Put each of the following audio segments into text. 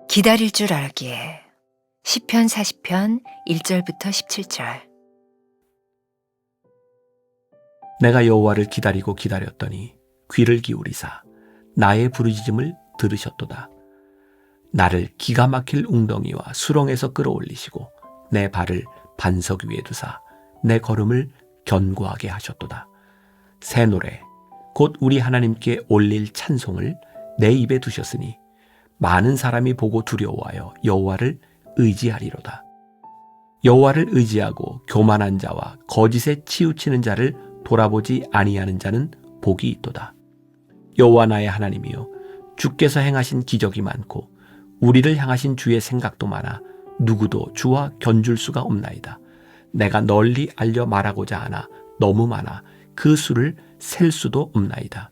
기다릴 줄 알기에 시편 40편 1절부터 17절. 내가 여호와를 기다리고 기다렸더니 귀를 기울이사 나의 부르짖음을 들으셨도다. 나를 기가 막힐 웅덩이와 수렁에서 끌어올리시고 내 발을 반석 위에 두사 내 걸음을 견고하게 하셨도다. 새 노래 곧 우리 하나님께 올릴 찬송을 내 입에 두셨으니 많은 사람이 보고 두려워하여 여호와를 의지하리로다. 여호와를 의지하고 교만한 자와 거짓에 치우치는 자를 돌아보지 아니하는 자는 복이 있도다. 여호와 나의 하나님이여, 주께서 행하신 기적이 많고 우리를 향하신 주의 생각도 많아 누구도 주와 견줄 수가 없나이다. 내가 널리 알려 말하고자 하나 너무 많아 그 수를 셀 수도 없나이다.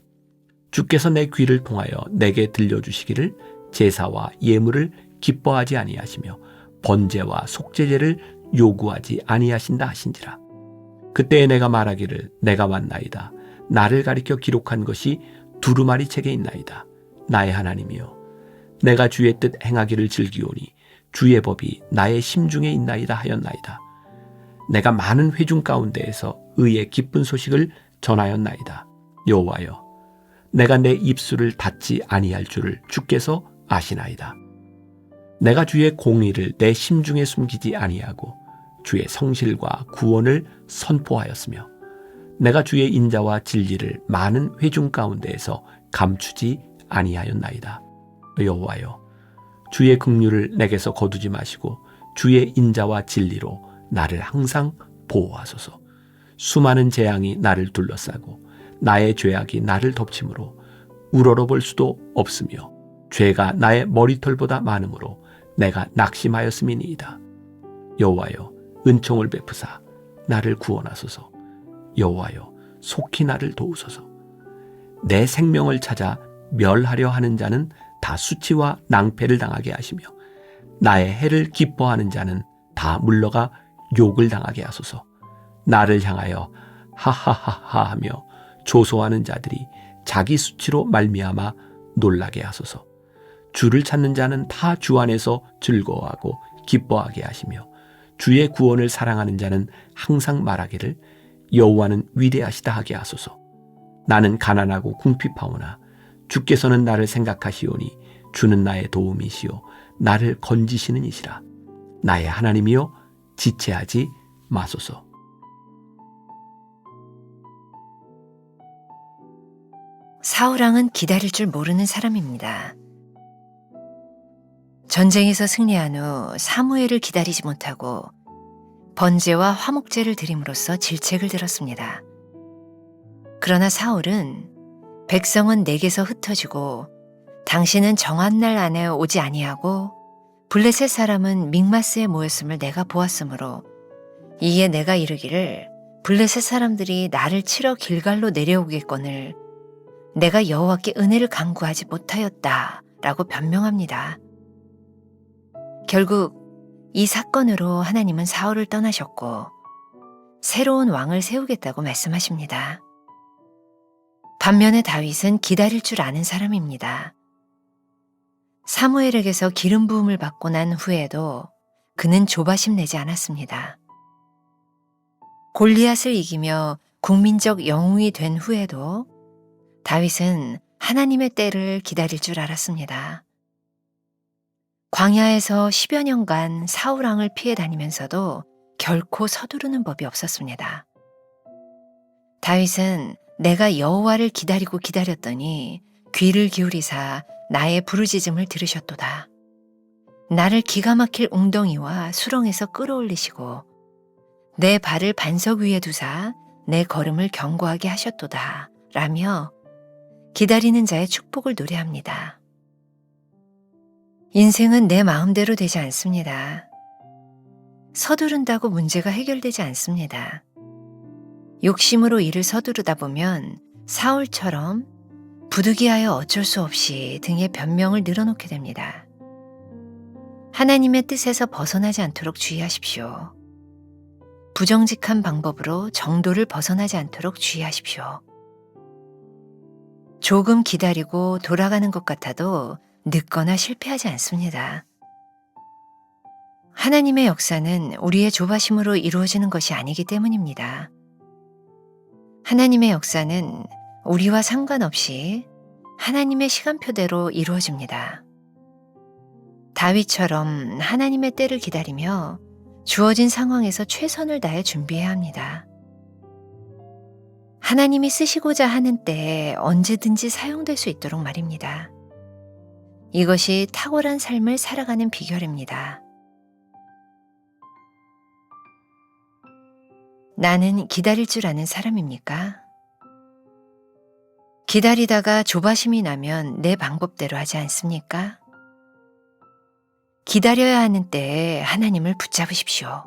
주께서 내 귀를 통하여 내게 들려주시기를 제사와 예물을 기뻐하지 아니하시며 번제와 속죄제를 요구하지 아니하신다 하신지라. 그때에 내가 말하기를 내가 왔나이다. 나를 가리켜 기록한 것이 두루마리 책에 있나이다. 나의 하나님이여, 내가 주의 뜻 행하기를 즐기오니 주의 법이 나의 심중에 있나이다 하였나이다. 내가 많은 회중 가운데에서 의의 기쁜 소식을 전하였나이다. 여호와여, 내가 내 입술을 닫지 아니할 줄을 주께서 아시나이다. 내가 주의 공의를 내 심중에 숨기지 아니하고 주의 성실과 구원을 선포하였으며 내가 주의 인자와 진리를 많은 회중 가운데에서 감추지 아니하였나이다. 여호와여, 주의 긍휼을 내게서 거두지 마시고 주의 인자와 진리로 나를 항상 보호하소서. 수많은 재앙이 나를 둘러싸고 나의 죄악이 나를 덮침으로 우러러볼 수도 없으며 죄가 나의 머리털보다 많으므로 내가 낙심하였음이니이다. 여호와여, 은총을 베푸사 나를 구원하소서. 여호와여, 속히 나를 도우소서. 내 생명을 찾아 멸하려 하는 자는 다 수치와 낭패를 당하게 하시며 나의 해를 기뻐하는 자는 다 물러가 욕을 당하게 하소서. 나를 향하여 하하하하 하며 조소하는 자들이 자기 수치로 말미암아 놀라게 하소서. 주를 찾는 자는 다 주 안에서 즐거워하고 기뻐하게 하시며 주의 구원을 사랑하는 자는 항상 말하기를 여호와는 위대하시다 하게 하소서. 나는 가난하고 궁핍하오나 주께서는 나를 생각하시오니 주는 나의 도움이시오 나를 건지시는 이시라. 나의 하나님이여, 지체하지 마소서. 사울왕은 기다릴 줄 모르는 사람입니다. 전쟁에서 승리한 후 사무엘을 기다리지 못하고 번제와 화목제를 드림으로써 질책을 들었습니다. 그러나 사울은 백성은 내게서 흩어지고 당신은 정한 날 안에 오지 아니하고 블레셋 사람은 믹마스에 모였음을 내가 보았으므로 이에 내가 이르기를 블레셋 사람들이 나를 치러 길갈로 내려오겠거늘 내가 여호와께 은혜를 간구하지 못하였다 라고 변명합니다. 결국 이 사건으로 하나님은 사울을 떠나셨고 새로운 왕을 세우겠다고 말씀하십니다. 반면에 다윗은 기다릴 줄 아는 사람입니다. 사무엘에게서 기름 부음을 받고 난 후에도 그는 조바심 내지 않았습니다. 골리앗을 이기며 국민적 영웅이 된 후에도 다윗은 하나님의 때를 기다릴 줄 알았습니다. 광야에서 10여 년간 사울왕을 피해 다니면서도 결코 서두르는 법이 없었습니다. 다윗은 내가 여호와를 기다리고 기다렸더니 귀를 기울이사 나의 부르짖음을 들으셨도다. 나를 기가 막힐 웅덩이와 수렁에서 끌어올리시고 내 발을 반석 위에 두사 내 걸음을 견고하게 하셨도다 라며 기다리는 자의 축복을 노래합니다. 인생은 내 마음대로 되지 않습니다. 서두른다고 문제가 해결되지 않습니다. 욕심으로 일을 서두르다 보면 사울처럼 부득이하여 어쩔 수 없이 등에 변명을 늘어놓게 됩니다. 하나님의 뜻에서 벗어나지 않도록 주의하십시오. 부정직한 방법으로 정도를 벗어나지 않도록 주의하십시오. 조금 기다리고 돌아가는 것 같아도 늦거나 실패하지 않습니다. 하나님의 역사는 우리의 조바심으로 이루어지는 것이 아니기 때문입니다. 하나님의 역사는 우리와 상관없이 하나님의 시간표대로 이루어집니다. 다윗처럼 하나님의 때를 기다리며 주어진 상황에서 최선을 다해 준비해야 합니다. 하나님이 쓰시고자 하는 때에 언제든지 사용될 수 있도록 말입니다. 이것이 탁월한 삶을 살아가는 비결입니다. 나는 기다릴 줄 아는 사람입니까? 기다리다가 조바심이 나면 내 방법대로 하지 않습니까? 기다려야 하는 때에 하나님을 붙잡으십시오.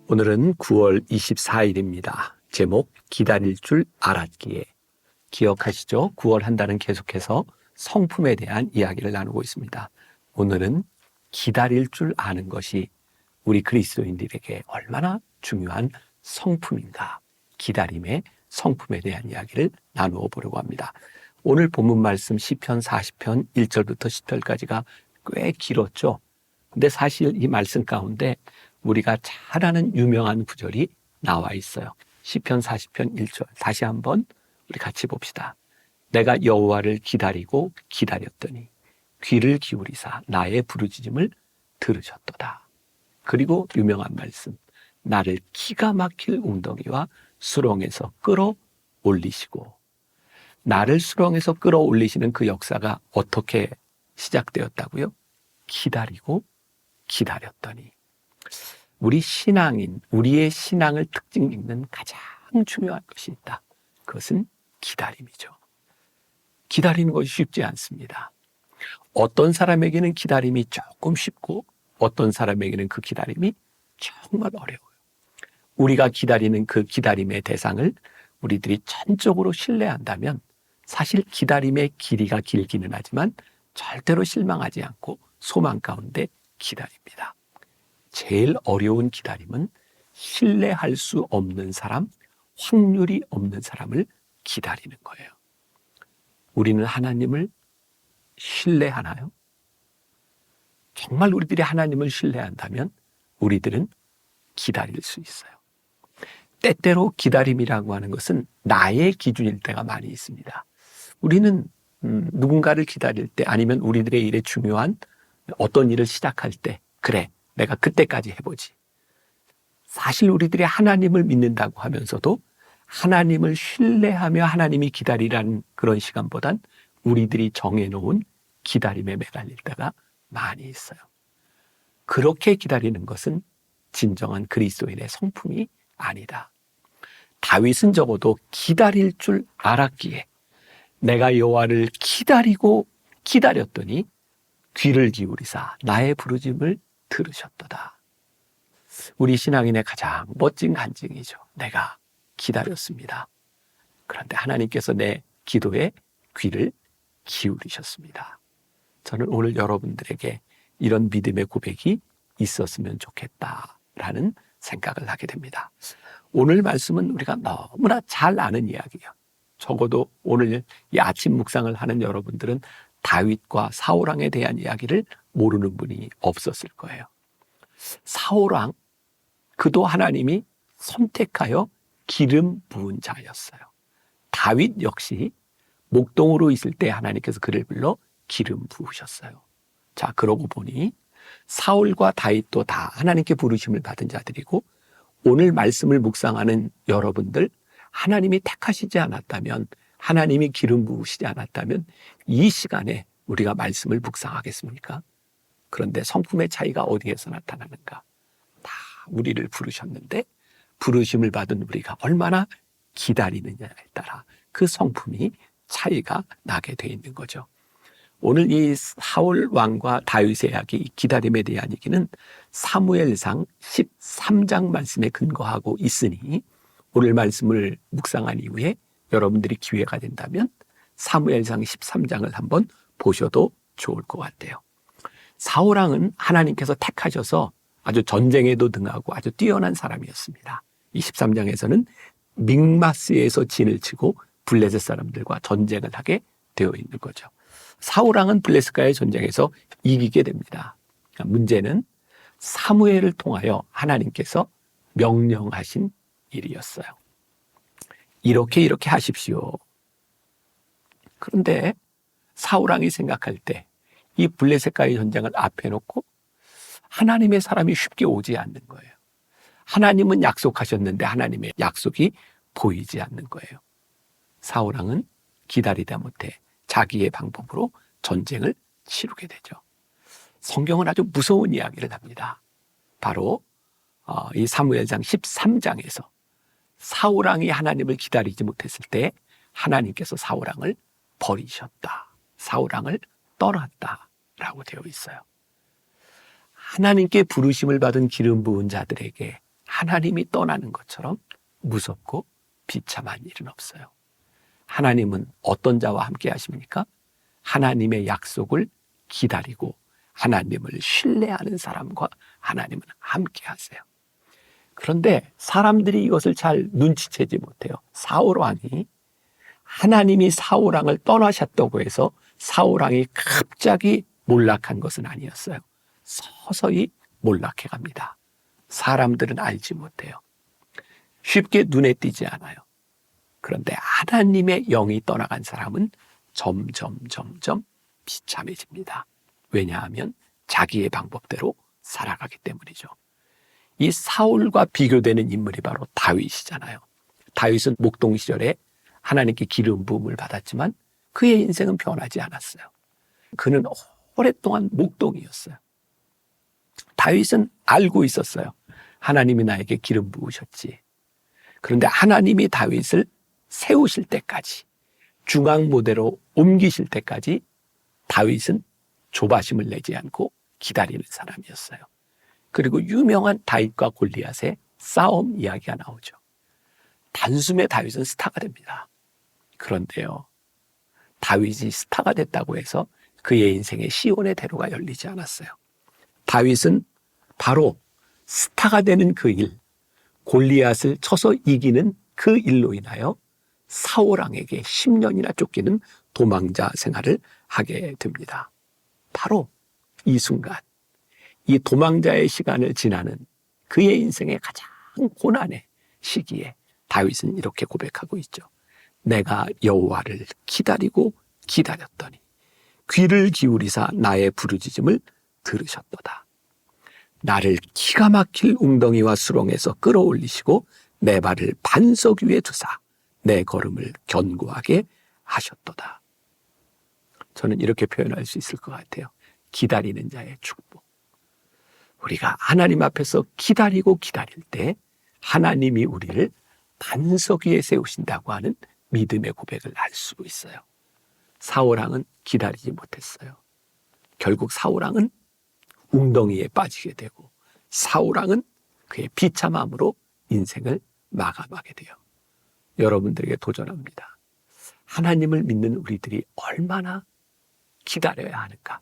오늘은 9월 24일입니다. 제목 기다릴 줄 알았기에. 기억하시죠? 9월 한 달은 계속해서 성품에 대한 이야기를 나누고 있습니다. 오늘은 기다릴 줄 아는 것이 우리 그리스도인들에게 얼마나 중요한 성품인가, 기다림의 성품에 대한 이야기를 나누어 보려고 합니다. 오늘 본문 말씀 시편 40편 1절부터 10절까지가 꽤 길었죠. 근데 사실 이 말씀 가운데 우리가 잘 아는 유명한 구절이 나와 있어요. 시편 40편 1절 다시 한번 우리 같이 봅시다. 내가 여호와를 기다리고 기다렸더니 귀를 기울이사 나의 부르짖음을 들으셨도다. 그리고 유명한 말씀, 나를 기가 막힐 웅덩이와 수렁에서 끌어올리시고. 나를 수렁에서 끌어올리시는 그 역사가 어떻게 시작되었다고요? 기다리고 기다렸더니. 우리 신앙인, 우리의 신앙을 특징 짓는 가장 중요한 것이 있다. 그것은 기다림이죠. 기다리는 것이 쉽지 않습니다. 어떤 사람에게는 기다림이 조금 쉽고 어떤 사람에게는 그 기다림이 정말 어려워요. 우리가 기다리는 그 기다림의 대상을 우리들이 전적으로 신뢰한다면 사실 기다림의 길이가 길기는 하지만 절대로 실망하지 않고 소망 가운데 기다립니다. 제일 어려운 기다림은 신뢰할 수 없는 사람, 확률이 없는 사람을 기다리는 거예요. 우리는 하나님을 신뢰하나요? 정말 우리들이 하나님을 신뢰한다면 우리들은 기다릴 수 있어요. 때때로 기다림이라고 하는 것은 나의 기준일 때가 많이 있습니다. 우리는 누군가를 기다릴 때 아니면 우리들의 일에 중요한 어떤 일을 시작할 때 그래, 내가 그때까지 해보지. 사실 우리들이 하나님을 믿는다고 하면서도 하나님을 신뢰하며 하나님이 기다리라는 그런 시간보단 우리들이 정해놓은 기다림에 매달릴 때가 많이 있어요. 그렇게 기다리는 것은 진정한 그리스도인의 성품이 아니다. 다윗은 적어도 기다릴 줄 알았기에 내가 여호와를 기다리고 기다렸더니 귀를 기울이사 나의 부르짖음을 들으셨도다. 우리 신앙인의 가장 멋진 간증이죠. 내가 기다렸습니다. 그런데 하나님께서 내 기도에 귀를 기울이셨습니다. 저는 오늘 여러분들에게 이런 믿음의 고백이 있었으면 좋겠다라는 생각을 하게 됩니다. 오늘 말씀은 우리가 너무나 잘 아는 이야기예요. 적어도 오늘 이 아침 묵상을 하는 여러분들은 다윗과 사울왕에 대한 이야기를 모르는 분이 없었을 거예요. 사울왕, 그도 하나님이 선택하여 기름 부은 자였어요. 다윗 역시 목동으로 있을 때 하나님께서 그를 불러 기름 부으셨어요. 자, 그러고 보니 사울과 다윗도 다 하나님께 부르심을 받은 자들이고 오늘 말씀을 묵상하는 여러분들 하나님이 택하시지 않았다면 하나님이 기름 부으시지 않았다면 이 시간에 우리가 말씀을 묵상하겠습니까? 그런데 성품의 차이가 어디에서 나타나는가? 다 우리를 부르셨는데 부르심을 받은 우리가 얼마나 기다리느냐에 따라 그 성품이 차이가 나게 돼 있는 거죠. 오늘 이 사울 왕과 다윗의 이야기, 이 기다림에 대한 얘기는 사무엘상 13장 말씀에 근거하고 있으니 오늘 말씀을 묵상한 이후에 여러분들이 기회가 된다면 사무엘상 13장을 한번 보셔도 좋을 것 같아요. 사울 왕은 하나님께서 택하셔서 아주 전쟁에도 능하고 아주 뛰어난 사람이었습니다. 이 13장에서는 믹마스에서 진을 치고 블레셋 사람들과 전쟁을 하게 되어 있는 거죠. 사울왕은 블레셋과의 전쟁에서 이기게 됩니다. 문제는 사무엘을 통하여 하나님께서 명령하신 일이었어요. 이렇게 하십시오. 그런데 사울왕이 생각할 때 이 블레셋과의 전쟁을 앞에 놓고 하나님의 사람이 쉽게 오지 않는 거예요. 하나님은 약속하셨는데 하나님의 약속이 보이지 않는 거예요. 사울왕은 기다리다 못해 자기의 방법으로 전쟁을 치르게 되죠. 성경은 아주 무서운 이야기를 합니다. 바로 이 사무엘상 13장에서 사울왕이 하나님을 기다리지 못했을 때 하나님께서 사울왕을 버리셨다. 사울왕을 떠났다라고 되어 있어요. 하나님께 부르심을 받은 기름 부은 자들에게 하나님이 떠나는 것처럼 무섭고 비참한 일은 없어요. 하나님은 어떤 자와 함께 하십니까? 하나님의 약속을 기다리고 하나님을 신뢰하는 사람과 하나님은 함께 하세요. 그런데 사람들이 이것을 잘 눈치채지 못해요. 사울왕이 하나님이 사울왕을 떠나셨다고 해서 사울왕이 갑자기 몰락한 것은 아니었어요. 서서히 몰락해 갑니다. 사람들은 알지 못해요. 쉽게 눈에 띄지 않아요. 그런데 하나님의 영이 떠나간 사람은 점점 비참해집니다. 왜냐하면 자기의 방법대로 살아가기 때문이죠. 이 사울과 비교되는 인물이 바로 다윗이잖아요. 다윗은 목동 시절에 하나님께 기름 부음을 받았지만 그의 인생은 변하지 않았어요. 그는 오랫동안 목동이었어요. 다윗은 알고 있었어요. 하나님이 나에게 기름 부으셨지. 그런데 하나님이 다윗을 세우실 때까지, 중앙무대로 옮기실 때까지 다윗은 조바심을 내지 않고 기다리는 사람이었어요. 그리고 유명한 다윗과 골리앗의 싸움 이야기가 나오죠. 단숨에 다윗은 스타가 됩니다. 그런데요, 다윗이 스타가 됐다고 해서 그의 인생에 시온의 대로가 열리지 않았어요. 다윗은 바로 스타가 되는 그 일, 골리앗을 쳐서 이기는 그 일로 인하여 사울왕에게 10년이나 쫓기는 도망자 생활을 하게 됩니다. 바로 이 순간, 이 도망자의 시간을 지나는 그의 인생의 가장 고난의 시기에 다윗은 이렇게 고백하고 있죠. 내가 여호와를 기다리고 기다렸더니 귀를 기울이사 나의 부르짖음을 들으셨도다. 나를 기가 막힐 웅덩이와 수렁에서 끌어올리시고 내 발을 반석 위에 두사 내 걸음을 견고하게 하셨도다. 저는 이렇게 표현할 수 있을 것 같아요. 기다리는 자의 축복. 우리가 하나님 앞에서 기다리고 기다릴 때 하나님이 우리를 반석 위에 세우신다고 하는 믿음의 고백을 할 수 있어요. 사울왕은 기다리지 못했어요. 결국 사울왕은 웅덩이에 빠지게 되고 사울왕은 그의 비참함으로 인생을 마감하게 돼요. 여러분들에게 도전합니다. 하나님을 믿는 우리들이 얼마나 기다려야 하는가?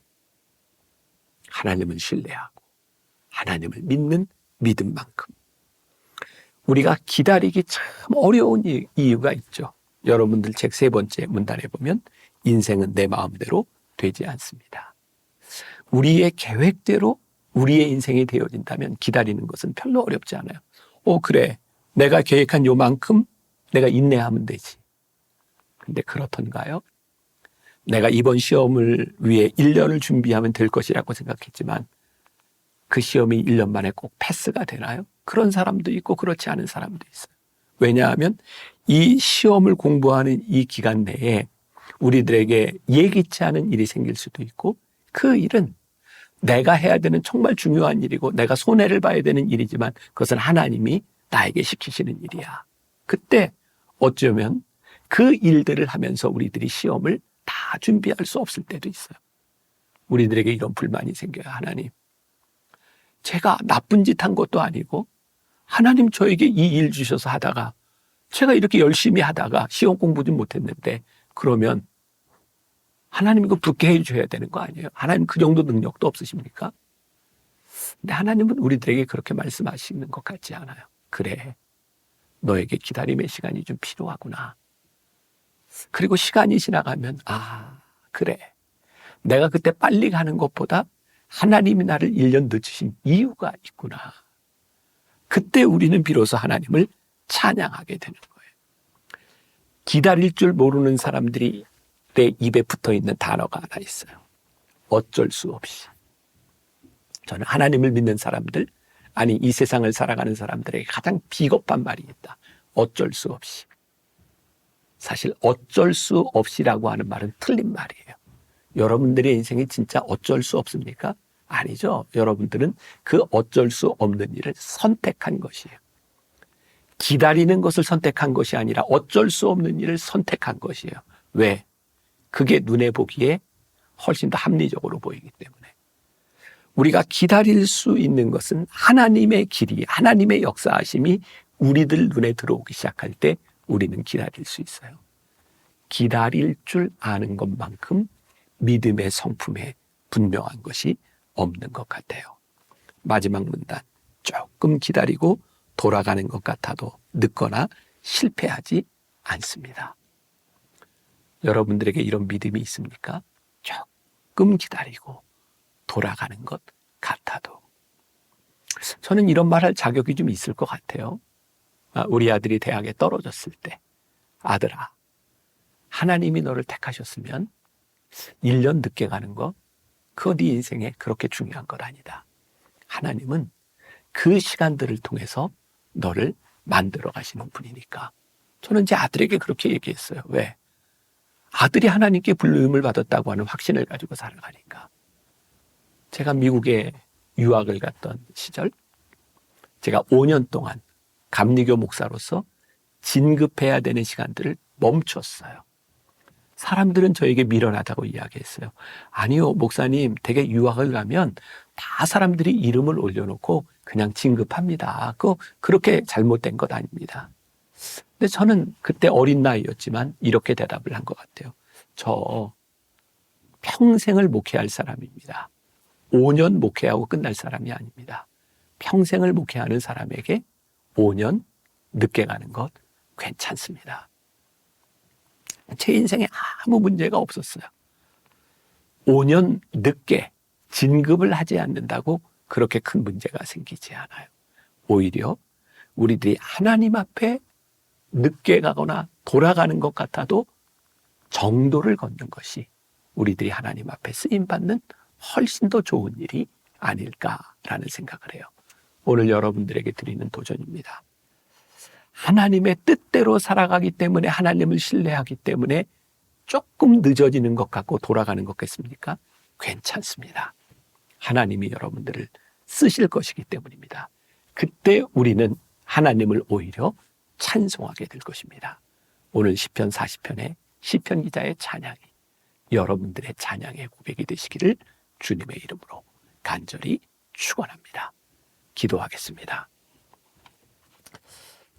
하나님을 신뢰하고 하나님을 믿는 믿음만큼 우리가 기다리기 참 어려운 이유가 있죠. 여러분들 책 3번째 문단에 보면 인생은 내 마음대로 되지 않습니다. 우리의 계획대로 우리의 인생이 되어진다면 기다리는 것은 별로 어렵지 않아요. 그래, 내가 계획한 요만큼 내가 인내하면 되지. 근데 그렇던가요? 내가 이번 시험을 위해 1년을 준비하면 될 것이라고 생각했지만 그 시험이 1년 만에 꼭 패스가 되나요? 그런 사람도 있고 그렇지 않은 사람도 있어요. 왜냐하면 이 시험을 공부하는 이 기간 내에 우리들에게 예기치 않은 일이 생길 수도 있고 그 일은 내가 해야 되는 정말 중요한 일이고 내가 손해를 봐야 되는 일이지만 그것은 하나님이 나에게 시키시는 일이야. 그때 어쩌면 그 일들을 하면서 우리들이 시험을 다 준비할 수 없을 때도 있어요. 우리들에게 이런 불만이 생겨요. 하나님, 제가 나쁜 짓 한 것도 아니고 하나님 저에게 이 일 주셔서 하다가 제가 이렇게 열심히 하다가 시험 공부 좀 못했는데 그러면 하나님 이거 붙게 해줘야 되는 거 아니에요? 하나님 그 정도 능력도 없으십니까? 근데 하나님은 우리들에게 그렇게 말씀하시는 것 같지 않아요. 그래, 너에게 기다림의 시간이 좀 필요하구나. 그리고 시간이 지나가면 그래, 내가 그때 빨리 가는 것보다 하나님이 나를 1년 늦추신 이유가 있구나. 그때 우리는 비로소 하나님을 찬양하게 되는 거예요. 기다릴 줄 모르는 사람들이 내 입에 붙어있는 단어가 하나 있어요. 어쩔 수 없이. 저는 하나님을 믿는 사람들, 아니 이 세상을 살아가는 사람들에게 가장 비겁한 말이 있다. 어쩔 수 없이. 사실 어쩔 수 없이라고 하는 말은 틀린 말이에요. 여러분들의 인생이 진짜 어쩔 수 없습니까? 아니죠. 여러분들은 그 어쩔 수 없는 일을 선택한 것이에요. 기다리는 것을 선택한 것이 아니라 어쩔 수 없는 일을 선택한 것이에요. 왜? 그게 눈에 보기에 훨씬 더 합리적으로 보이기 때문에. 우리가 기다릴 수 있는 것은 하나님의 길이, 하나님의 역사하심이 우리들 눈에 들어오기 시작할 때 우리는 기다릴 수 있어요. 기다릴 줄 아는 것만큼 믿음의 성품에 분명한 것이 없는 것 같아요. 마지막 문단. 조금 기다리고 돌아가는 것 같아도 늦거나 실패하지 않습니다. 여러분들에게 이런 믿음이 있습니까? 조금 기다리고 돌아가는 것 같아도. 저는 이런 말할 자격이 좀 있을 것 같아요. 우리 아들이 대학에 떨어졌을 때, 아들아, 하나님이 너를 택하셨으면 1년 늦게 가는 거, 그거 네 인생에 그렇게 중요한 것 아니다. 하나님은 그 시간들을 통해서 너를 만들어 가시는 분이니까. 저는 제 아들에게 그렇게 얘기했어요. 왜? 아들이 하나님께 불러임을 받았다고 하는 확신을 가지고 살아가니까. 제가 미국에 유학을 갔던 시절, 제가 5년 동안 감리교 목사로서 진급해야 되는 시간들을 멈췄어요. 사람들은 저에게 미련하다고 이야기했어요. 아니요, 목사님, 대개 유학을 가면 다 사람들이 이름을 올려놓고 그냥 진급합니다. 그렇게 잘못된 것 아닙니다. 근데 저는 그때 어린 나이였지만 이렇게 대답을 한 것 같아요. 저 평생을 목회할 사람입니다. 5년 목회하고 끝날 사람이 아닙니다. 평생을 목회하는 사람에게 5년 늦게 가는 것 괜찮습니다. 제 인생에 아무 문제가 없었어요. 5년 늦게 진급을 하지 않는다고 그렇게 큰 문제가 생기지 않아요. 오히려 우리들이 하나님 앞에 늦게 가거나 돌아가는 것 같아도 정도를 걷는 것이 우리들이 하나님 앞에 쓰임받는 훨씬 더 좋은 일이 아닐까라는 생각을 해요. 오늘 여러분들에게 드리는 도전입니다. 하나님의 뜻대로 살아가기 때문에, 하나님을 신뢰하기 때문에 조금 늦어지는 것 같고 돌아가는 것 같습니까? 괜찮습니다. 하나님이 여러분들을 쓰실 것이기 때문입니다. 그때 우리는 하나님을 오히려 찬송하게 될 것입니다. 오늘 시편 40편의 시편 기자의 찬양이 여러분들의 찬양의 고백이 되시기를 주님의 이름으로 간절히 축원합니다. 기도하겠습니다.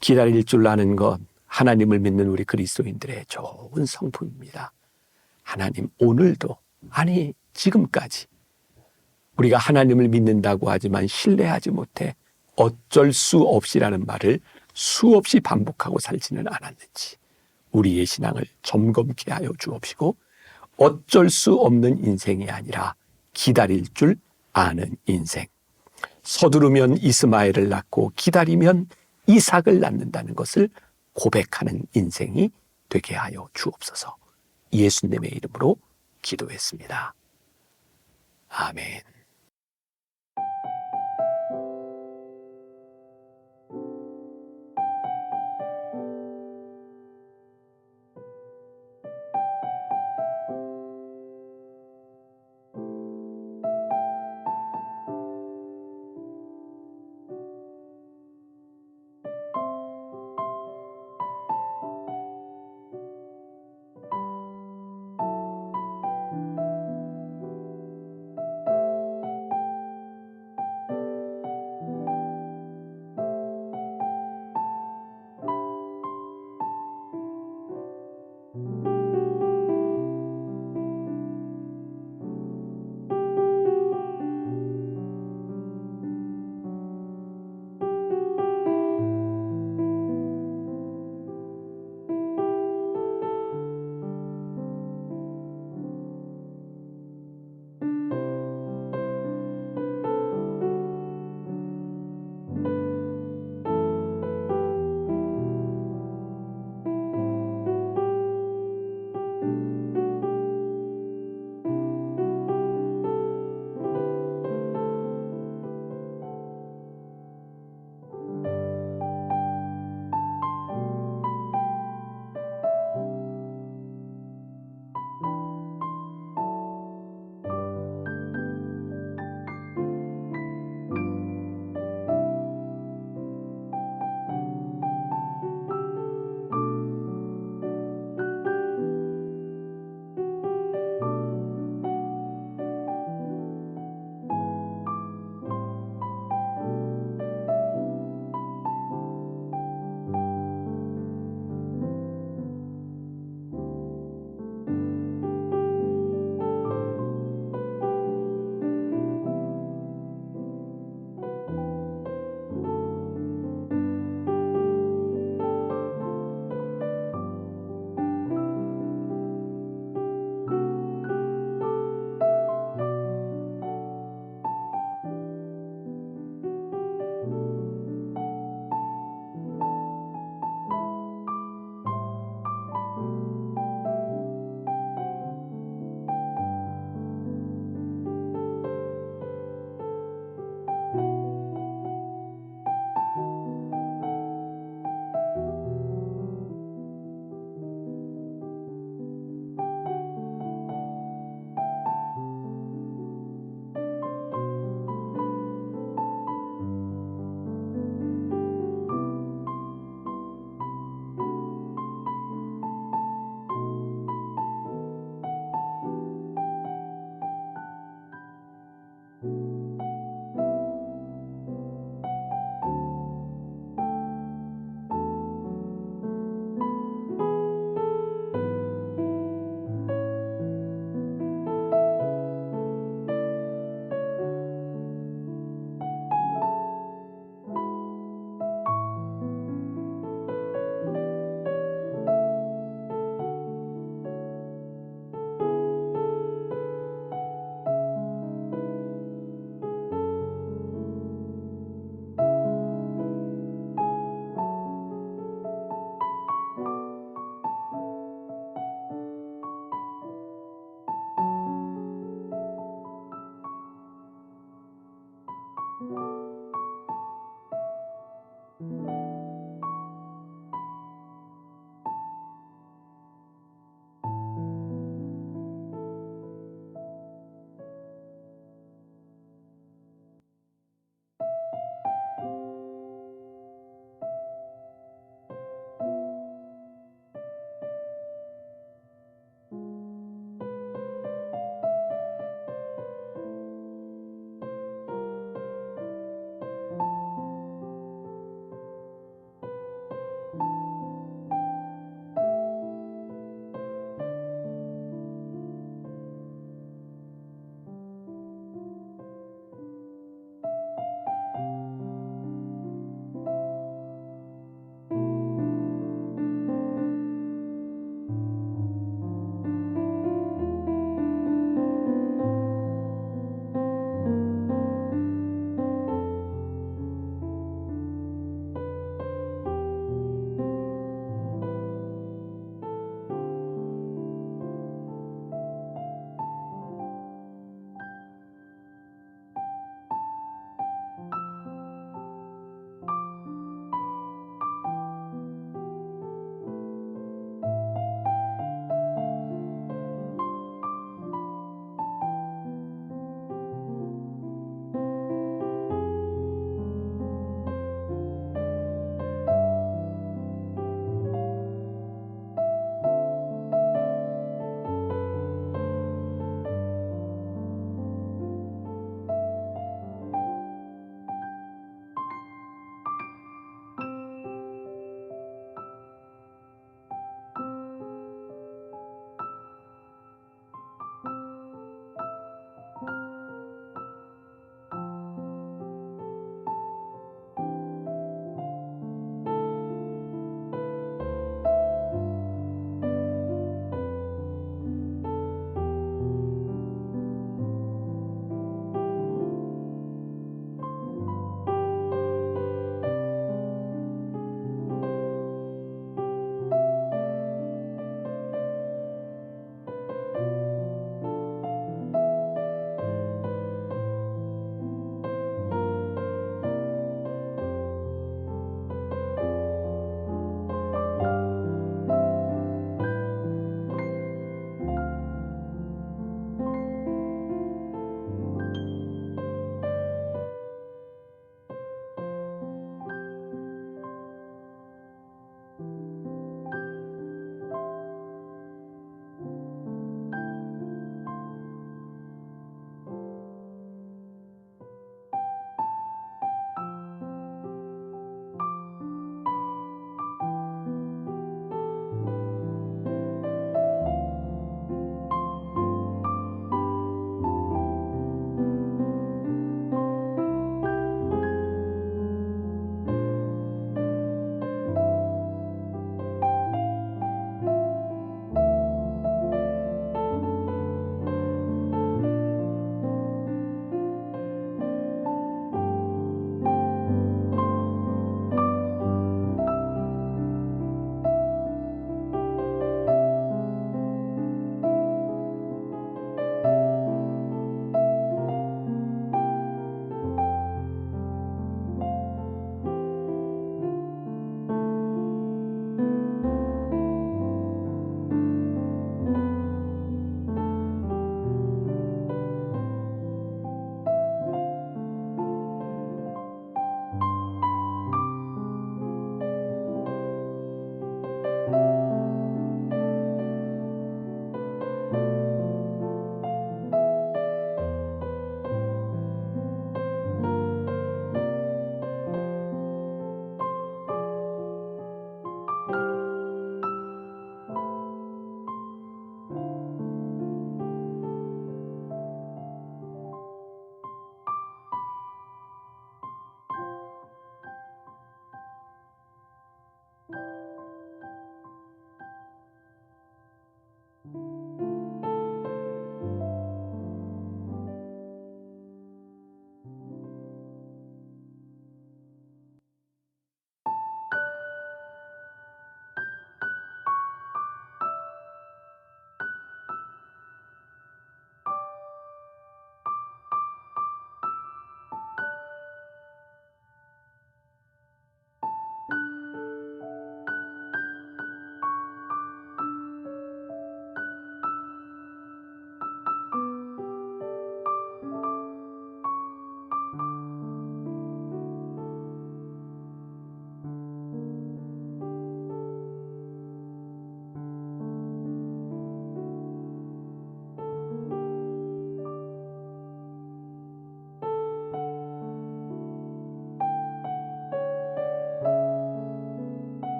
기다릴 줄 아는 것, 하나님을 믿는 우리 그리스도인들의 좋은 성품입니다. 하나님, 오늘도, 아니 지금까지 우리가 하나님을 믿는다고 하지만 신뢰하지 못해 어쩔 수 없이라는 말을 수없이 반복하고 살지는 않았는지 우리의 신앙을 점검케 하여 주옵시고, 어쩔 수 없는 인생이 아니라 기다릴 줄 아는 인생, 서두르면 이스마엘을 낳고 기다리면 이삭을 낳는다는 것을 고백하는 인생이 되게 하여 주옵소서. 예수님의 이름으로 기도했습니다. 아멘.